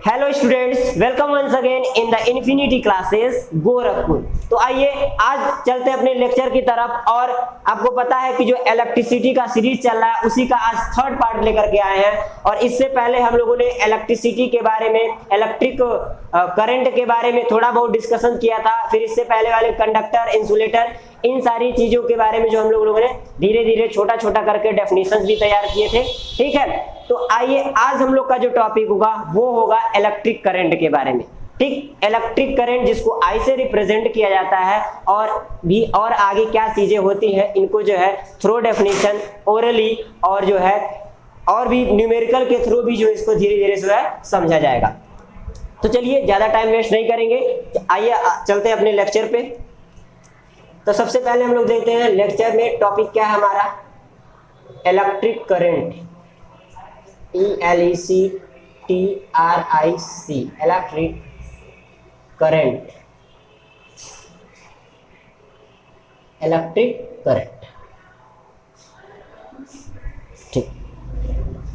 Hello students, welcome once again in the infinity classes Gorakhpur. तो आइए आज चलते हैं अपने लेक्चर की तरफ। और आपको पता है कि जो इलेक्ट्रिसिटी का सीरीज चल रहा है उसी का आज थर्ड पार्ट लेकर के आए हैं। और इससे पहले हम लोगों ने इलेक्ट्रिसिटी के बारे में, इलेक्ट्रिक करंट के बारे में थोड़ा बहुत डिस्कशन किया था। फिर इससे पहले वाले कंडक्टर, इंसुलेटर, इन सारी चीजों के बारे में जो हम लोगों ने धीरे धीरे छोटा छोटा करके डेफिनेशंस भी तैयार किए थे। ठीक है, तो आइए आज हम लोग का जो टॉपिक होगा वो होगा इलेक्ट्रिक करंट के बारे में। ठीक, इलेक्ट्रिक करंट जिसको आई से रिप्रेजेंट किया जाता है और आगे क्या चीजें होती हैं इनको जो है थ्रू डेफिनेशन, ओरली और जो है और भी न्यूमेरिकल के थ्रू भी जो इसको धीरे धीरे जो है समझा जाएगा। तो चलिए ज्यादा टाइम वेस्ट नहीं करेंगे, आइए चलते हैं अपने लेक्चर पे। तो सबसे पहले हम लोग देखते हैं लेक्चर में टॉपिक क्या है हमारा, electric current, ELECTRIC, electric current, electric current. ठीक,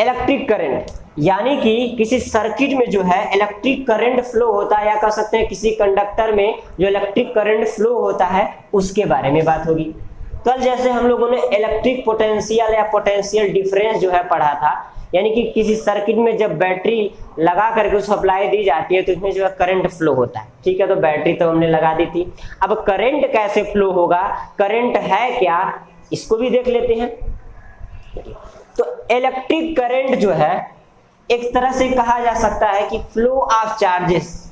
इलेक्ट्रिक करंट यानी कि किसी सर्किट में जो है इलेक्ट्रिक करंट फ्लो होता है, या कह सकते हैं किसी कंडक्टर में जो इलेक्ट्रिक करंट फ्लो होता है उसके बारे में बात होगी। कल जैसे हम लोगों ने इलेक्ट्रिक पोटेंशियल या पोटेंशियल डिफरेंस जो है पढ़ा था, यानी कि किसी सर्किट में जब बैटरी लगा करके उसको सप्लाई दी जाती है तो इसमें जो है करंट फ्लो होता है। ठीक है, तो बैटरी तो हमने लगा दी थी। अब करंट कैसे फ्लो होगा, करंट है क्या, इसको भी देख लेते हैं। तो इलेक्ट्रिक करंट जो है एक तरह से कहा जा सकता है कि flow of charges,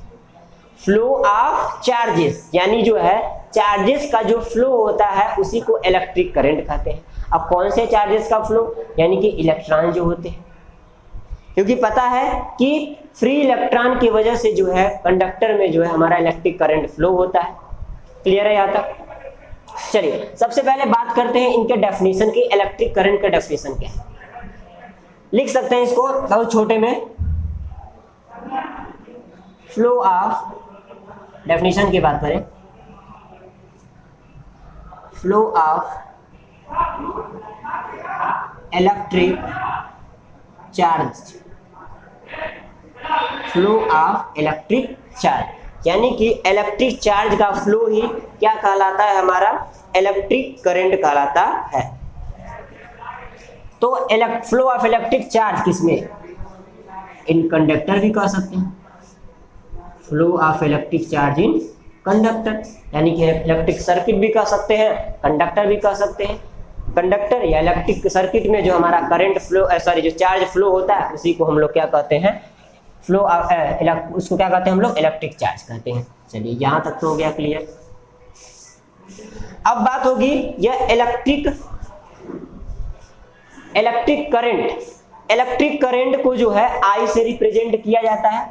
flow of charges यानी जो है चार्जेस का जो फ्लो होता है उसी को इलेक्ट्रिक करंट कहते हैं। अब कौन से चार्जेस का फ्लो, यानी कि इलेक्ट्रॉन जो होते हैं, क्योंकि पता है कि फ्री इलेक्ट्रॉन की वजह से जो है कंडक्टर में जो है हमारा इलेक्ट्रिक करंट फ्लो होता है। क्लियर है यहाँ तक? चलिए सबसे पहले बात करते हैं इनके डेफिनेशन की। इलेक्ट्रिक करंट का डेफिनेशन क्या है, लिख सकते हैं इसको बहुत छोटे में। फ्लो ऑफ, डेफिनेशन की बात करें, flow of electric charge, flow of electric charge यानी कि इलेक्ट्रिक चार्ज का फ्लो ही क्या कहलाता है, हमारा इलेक्ट्रिक करंट कहलाता है। तो फ्लो ऑफ इलेक्ट्रिक चार्ज किसमें, इन कंडक्टर भी कह सकते हैं, flow of electric charge in conductor, यानी कि इलेक्ट्रिक सर्किट भी कह सकते हैं, कंडक्टर भी कह सकते हैं। कंडक्टर या इलेक्ट्रिक सर्किट में जो हमारा करंट फ्लो, सॉरी जो चार्ज फ्लो होता है उसी को हम लोग क्या कहते हैं, फ्लो ऑफ, उसको क्या कहते हैं हम लोग, इलेक्ट्रिक चार्ज कहते हैं। चलिए यहाँ तक तो हो गया क्लियर। अब बात होगी यह इलेक्ट्रिक करंट, इलेक्ट्रिक करंट को जो है आई से रिप्रेजेंट किया जाता है।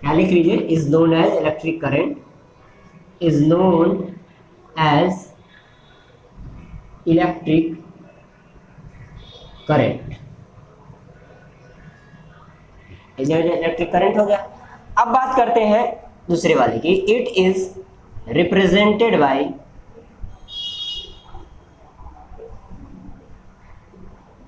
क्या लिख लीजिए, is known as electric current, is known as electric current, electric current हो गया। अब बात करते हैं दूसरे वाले की, it is represented by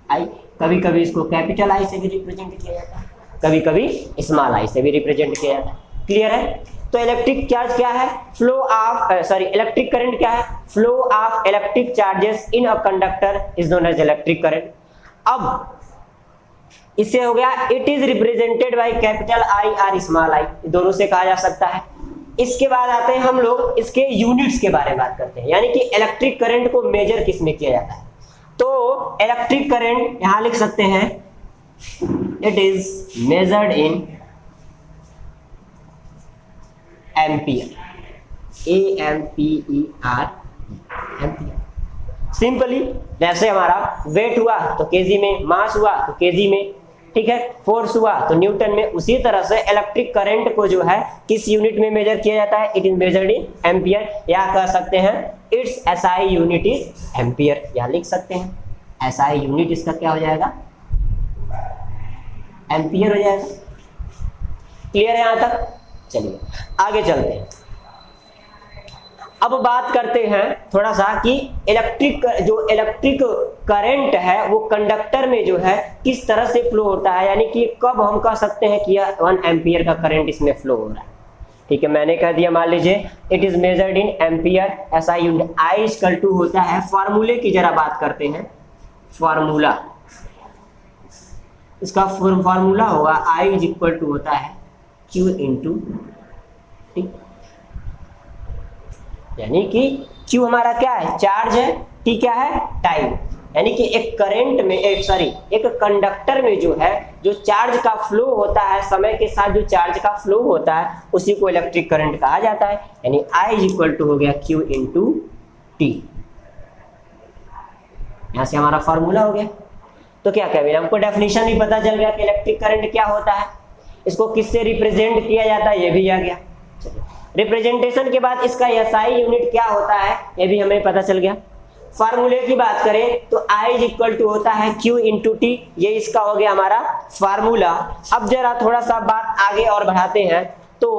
I. कभी कभी इसको कैपिटल आई से भी रिप्रेजेंट किया जाता है, कभी कभी स्मॉल आई से भी रिप्रेजेंट किया जाता है। क्लियर है? तो इलेक्ट्रिक चार्ज क्या है, फ्लो ऑफ, इलेक्ट्रिक करंट क्या है, flow of electric charges in a conductor is known as electric current. अब इससे हो गया it is represented by capital I और स्मॉल आई, दोनों से कहा जा सकता है। इसके बाद आते हैं हम लोग इसके यूनिट्स के बारे में बात करते हैं, यानी कि इलेक्ट्रिक करंट को मेजर किस में किया जाता है। तो इलेक्ट्रिक करंट यहां लिख सकते हैं, it is measured in ampere, AMPER, ampere. Simply जैसे हमारा वेट हुआ तो केजी में, मास हुआ तो केजी में, ठीक है, फोर्स हुआ तो न्यूटन में, उसी तरह से इलेक्ट्रिक करंट को जो है किस यूनिट में मेजर किया जाता है, it is measured in ampere, या कह सकते हैं it's SI unit is ampere. यहाँ लिख सकते हैं SI यूनिट इसका क्या हो जाएगा, एम्पियर हो जाएगा। क्लियर है यहाँ तक? चलिए आगे चलते हैं। अब बात करते हैं थोड़ा सा कि इलेक्ट्रिक करंट है वो कंडक्टर में जो है किस तरह से फ्लो होता है, यानी कि कब हम कह सकते हैं कि 1 एम्पियर का करंट इसमें फ्लो हो रहा है। ठीक है, मैंने कह दिया, मान लीजिए it is measured in ampere, ऐसा यूनिट आई इक्वल टू होता है, फार्मूले की जरा बात करते हैं। फार्मूला, इसका फार्मूला होगा आई इज इक्वल टू होता है Q इंटू टी, यानी कि Q हमारा क्या है, चार्ज है, T क्या है, टाइम। यानी कि एक करंट में एक कंडक्टर में जो है जो चार्ज का फ्लो होता है, समय के साथ जो चार्ज का फ्लो होता है उसी को इलेक्ट्रिक करंट कहा जाता है। यानी I इज इक्वल टू हो गया Q इंटू टी, यहां से हमारा फॉर्मूला हो गया। तो क्या कहें, हमको डेफिनेशन भी पता चल गया कि इलेक्ट्रिक करंट क्या होता है, इसको किससे रिप्रेजेंट किया जाता है ये भी आ गया। रिप्रेजेंटेशन के बाद इसका एसआई यूनिट क्या होता है ये भी हमें पता चल गया। फार्मूले की बात करें तो I इज इक्वल टू होता है Q इंटू टी, ये इसका हो गया हमारा फार्मूला। अब जरा थोड़ा सा बात आगे और बढ़ाते हैं, तो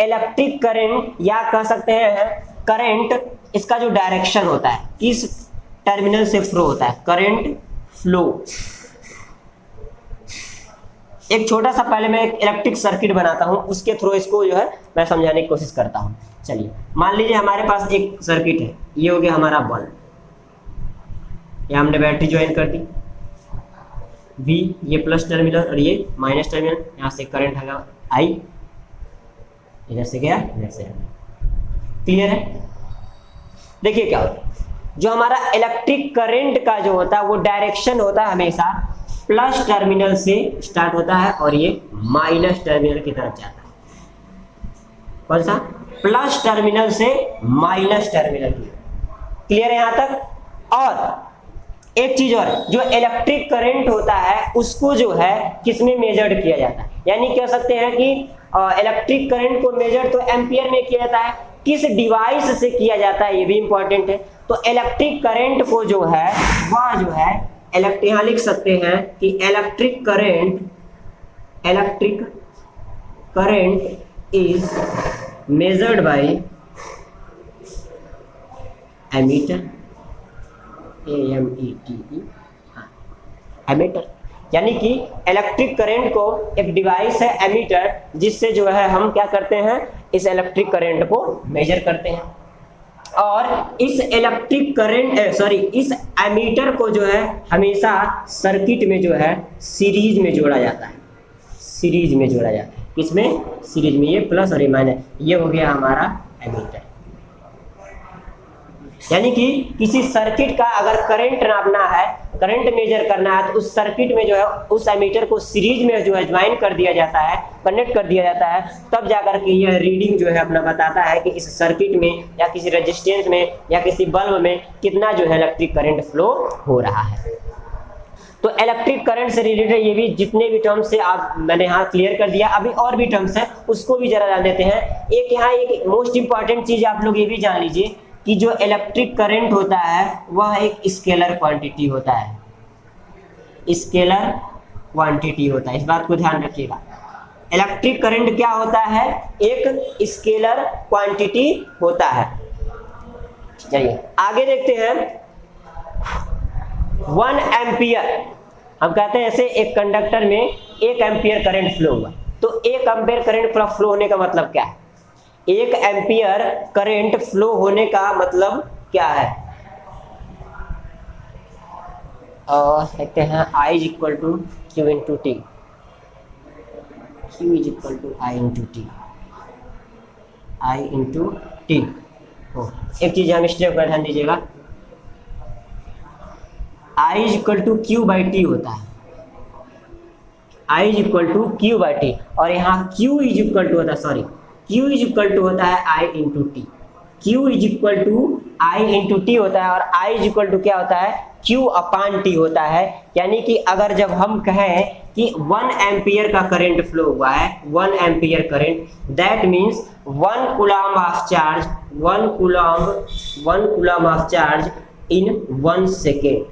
इलेक्ट्रिक करंट या कह सकते हैं करंट, इसका जो डायरेक्शन होता है किस टर्मिनल से फ्लो होता है, करंट फ्लो। एक छोटा सा पहले मैं एक इलेक्ट्रिक सर्किट बनाता हूं, उसके थ्रू इसको जो है मैं समझाने की कोशिश करता हूं। चलिए, मान लीजिए हमारे पास एक सर्किट है, ये हो गया हमारा बल्ब, ये हमने बैटरी ज्वाइन कर दी, V ये प्लस टर्मिनल और ये माइनस टर्मिनल, यहाँ से करंट है I, इधर से गया इधर से, क्लियर है। देखिए क्या होता है, जो हमारा इलेक्ट्रिक करंट का जो होता है वो डायरेक्शन होता है हमेशा प्लस टर्मिनल से स्टार्ट होता है और ये माइनस टर्मिनल की तरफ जाता है। कौन सा, प्लस टर्मिनल से माइनस टर्मिनल की, क्लियर है यहां तक। और एक चीज और, जो इलेक्ट्रिक करंट होता है उसको जो है किसमें मेजर्ड किया जाता है, यानी कह सकते हैं कि इलेक्ट्रिक करंट को मेजर तो एम्पियर में किया जाता है, किस डिवाइस से किया जाता है ये भी इंपॉर्टेंट है। तो इलेक्ट्रिक करंट को जो है वह जो है यहाँ लिख सकते हैं कि electric current is measured by ammeter, AMETE, ammeter. यानी कि इलेक्ट्रिक करंट को एक डिवाइस है एमीटर, जिससे जो है हम क्या करते हैं, इस इलेक्ट्रिक करंट को मेजर करते हैं। और इस इलेक्ट्रिक करंट इस एमीटर को जो है हमेशा सर्किट में जो है सीरीज में जोड़ा जाता है, सीरीज में जोड़ा जाता है, किसमें, सीरीज में, ये प्लस और ये माइनस, ये हो गया हमारा एमीटर। यानी कि किसी सर्किट का अगर करंट नापना है, करंट मेजर करना है, तो उस सर्किट में जो है उस एमीटर को सीरीज में जो है ज्वाइन कर दिया जाता है, कनेक्ट कर दिया जाता है, तब जाकर के यह रीडिंग जो है अपना बताता है कि इस सर्किट में या किसी रेजिस्टेंस में या किसी बल्ब में कितना जो है इलेक्ट्रिक करंट फ्लो हो रहा है। तो इलेक्ट्रिक करंट से रिलेटेड ये भी जितने भी टर्म्स से आप मैंने यहाँ क्लियर कर दिया, अभी और भी टर्म्स है उसको भी जरा जान देते हैं। एक यहाँ एक मोस्ट इंपॉर्टेंट चीज आप लोग ये भी जान लीजिए कि जो इलेक्ट्रिक करंट होता है वह एक स्केलर क्वांटिटी होता है, स्केलर क्वांटिटी होता है, इस बात को ध्यान रखिएगा। इलेक्ट्रिक करंट क्या होता है, एक स्केलर क्वांटिटी होता है। चलिए आगे देखते हैं। 1 एम्पियर, हम कहते हैं ऐसे एक कंडक्टर में 1 एम्पियर करंट फ्लो हुआ, तो 1 एम्पियर करंट फ्लो होने का मतलब क्या है, 1 एम्पियर करंट फ्लो होने का मतलब क्या है, देखते हैं I is equal to Q into T, Q is equal to I into T, I into T. एक चीज हम स्टेप पर ध्यान दीजिएगा, I is equal to Q by T होता है, I is equal to Q by T, और यहाँ Q इज इक्वल टू होता है Q इज इक्वल टू होता है I into T, Q is equal to I into T होता है, और I इज इक्वल टू क्या होता है, Q अपान टी होता है। यानी कि अगर जब हम कहें कि 1 एम्पियर का करंट फ्लो हुआ है, 1 ampere current, that means 1 coulomb of charge, 1 coulomb of charge in 1 second.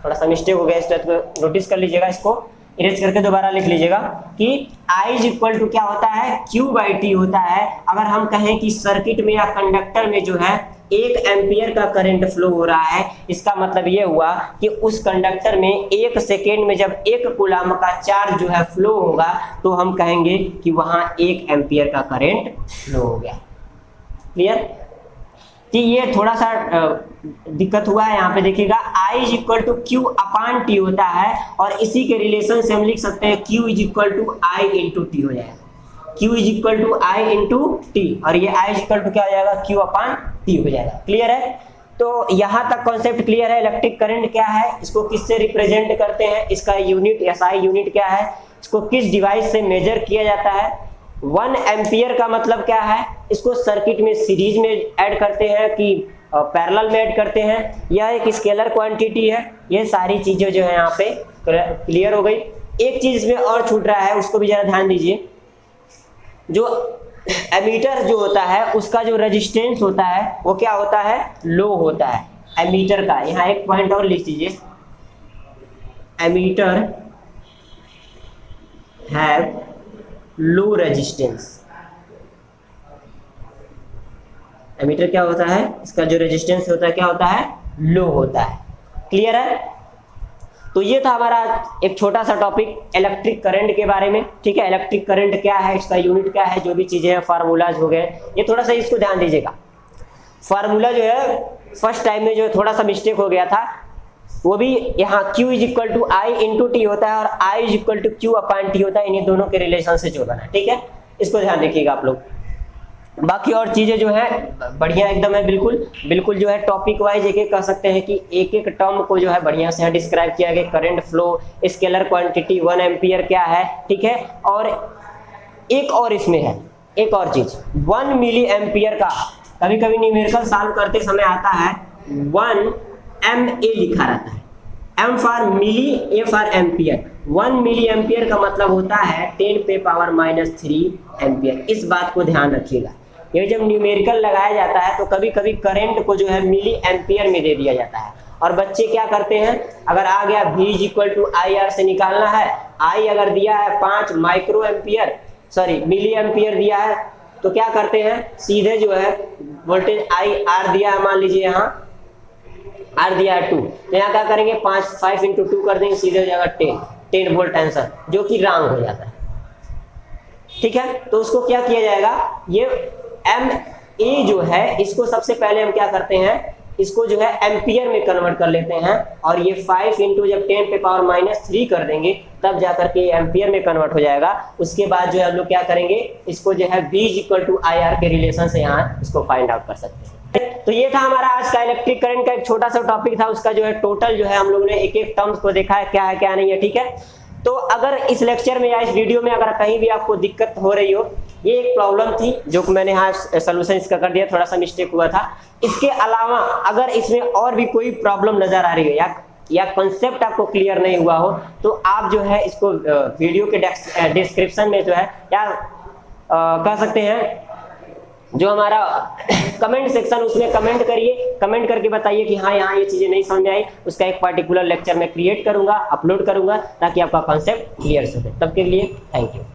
थोड़ा सा मिस्टेक हो गया, इस तरह नोटिस कर लीजिएगा इसको। इरेज करके दोबारा लिख लीजिएगा कि I इज इक्वल टू क्या होता है, Q/T होता है। अगर हम कहें कि सर्किट में या कंडक्टर में जो है 1 एम्पियर का करंट फ्लो हो रहा है, इसका मतलब ये हुआ कि उस कंडक्टर में 1 सेकेंड में जब 1 कूलम्ब का चार्ज जो है फ्लो होगा तो हम कहेंगे कि वहां 1 एम्पियर का करंट फ्लो हो गया। क्लियर? कि ये थोड़ा सा दिक्कत हुआ है, यहाँ पे देखिएगा I is equal to Q/T होता है और इसी के रिलेशन से हम लिख सकते हैं Q is equal to I into T हो जाएगा। Q is equal to I into T और ये I इज इक्वल टू क्या हो जाएगा, Q/T हो जाएगा। क्लियर है? तो यहाँ तक कॉन्सेप्ट क्लियर है। इलेक्ट्रिक करंट क्या है, इसको किससे रिप्रेजेंट करते हैं, इसका यूनिट SI यूनिट क्या है, इसको किस डिवाइस से मेजर किया जाता है, 1 एम्पियर का मतलब क्या है, इसको सर्किट में सीरीज में ऐड करते हैं कि पैरेलल में ऐड करते हैं, यह एक स्केलर क्वांटिटी है। ये सारी चीजें जो है यहाँ पे क्लियर हो गई। एक चीज इसमें और छूट रहा है, उसको भी जरा ध्यान दीजिए। जो एमीटर जो होता है उसका जो रेजिस्टेंस होता है वो क्या होता है, लो होता है एमीटर का। यहाँ एक पॉइंट और लिख दीजिए, ammeter have low resistance. Ammeter क्या होता है, इसका जो रेजिस्टेंस होता है क्या होता है, लो होता है। क्लियर है? तो ये था हमारा एक छोटा सा टॉपिक इलेक्ट्रिक करंट के बारे में। ठीक है, इलेक्ट्रिक करंट क्या है, इसका यूनिट क्या है, जो भी चीजें हैं, फार्मूलाज हो गए, ये थोड़ा सा इसको ध्यान दीजिएगा। फार्मूला जो है फर्स्ट टाइम में जो थोड़ा सा मिस्टेक हो गया था, वो भी यहाँ Q is equal to I into T होता है और I is equal to Q/T होता है। इन्हीं दोनों के रिलेशन से जोड़ना है। ठीक है, इसको ध्यान रखिएगा आप लोग। बाकी और चीजें जो है बढ़िया एकदम है, बिल्कुल जो है टॉपिक वाइज एक कह सकते हैं कि एक एक टर्म को जो है बढ़िया से डिस्क्राइब किया गया। Current flow, scalar quantity, 1 ampere क्या है। ठीक है, और एक और इसमें है एक और चीज, 1 मिली एम्पियर का कभी कभी न्यूमेरिकल सॉल्व करते समय आता है 1 MA लिखा रहता है, M for milli, A for ampere. 1 milli ampere का मतलब होता है 10⁻³ एम्पियर। इस बात को ध्यान रखिएगा। ये जब न्यूमेरिकल लगाया जाता है तो कभी कभी करंट को जो है मिली एम्पियर में दे दिया जाता है और बच्चे क्या करते हैं, अगर आ गया V is equal to IR से निकालना है, I अगर दिया है 5 माइक्रो एम्पियर मिली एम्पियर दिया है तो क्या करते हैं, सीधे जो है वोल्टेज IR दिया है, मान लीजिए यहाँ R दिया है 2, तो यहाँ क्या करेंगे 5 इंटू 2 कर देंगे, सीधे हो जाएगा 10 वोल्ट आंसर, जो कि रॉन्ग हो जाता है। ठीक है, तो उसको क्या किया जाएगा, ये MA जो है इसको सबसे पहले हम क्या करते हैं, इसको जो है एम्पियर में कन्वर्ट कर लेते हैं और ये 5 इंटू जब 10⁻³ कर देंगे तब जाकर के एम्पियर में कन्वर्ट हो जाएगा। उसके बाद जो है हम लोग क्या करेंगे, इसको जो है V is equal to IR के रिलेशन से यहाँ इसको फाइंड आउट कर सकते हैं। तो ये था हमारा आज का इलेक्ट्रिक करंट का एक छोटा सा टॉपिक था, उसका जो है टोटल जो है हम लोग ने एक एक टर्म्स को देखा है, क्या है क्या नहीं है। ठीक है, तो अगर इस लेक्चर में या इस वीडियो में अगर कहीं भी आपको दिक्कत हो रही हो, ये एक प्रॉब्लम थी जो कि मैंने यहाँ सोल्यूशन इसका कर दिया, थोड़ा सा मिस्टेक हुआ था। इसके अलावा अगर इसमें और भी कोई प्रॉब्लम नजर आ रही है या कॉन्सेप्ट आपको क्लियर नहीं हुआ हो तो आप जो है इसको वीडियो के डिस्क्रिप्शन में जो है या कह सकते हैं जो हमारा कमेंट सेक्शन, उसमें कमेंट करिए, कमेंट करके बताइए कि हाँ यहाँ ये चीजें नहीं समझ में आई। उसका एक पार्टिकुलर लेक्चर मैं क्रिएट करूंगा, अपलोड करूंगा ताकि आपका कॉन्सेप्ट क्लियर हो जाए। तब के लिए थैंक यू।